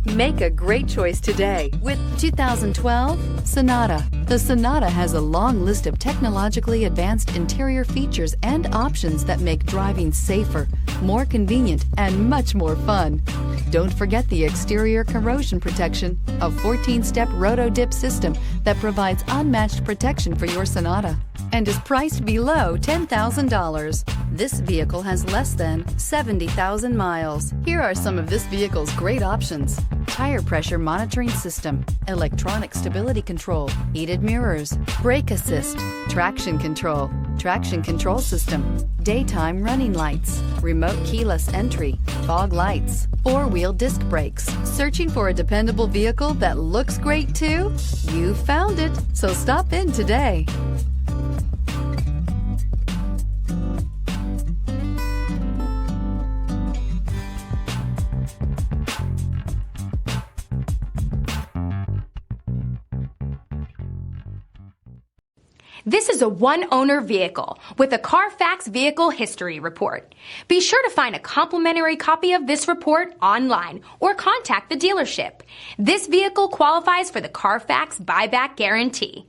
Make a great choice today with 2012 Sonata. The Sonata has a long list of technologically advanced interior features and options that make driving safer, more convenient, and much more fun. Don't forget the exterior corrosion protection, a 14-step roto-dip system that provides unmatched protection for your Sonata and is priced below $10,000. This vehicle has less than 70,000 miles. Here are some of this vehicle's great options: tire pressure monitoring system, electronic stability control, heated mirrors, brake assist, traction control system, daytime running lights, remote keyless entry, fog lights, four-wheel disc brakes. Searching for a dependable vehicle that looks great too? You found it, so stop in today. This is a one-owner vehicle with a CARFAX Vehicle History Report. Be sure to find a complimentary copy of this report online or contact the dealership. This vehicle qualifies for the CARFAX Buyback Guarantee.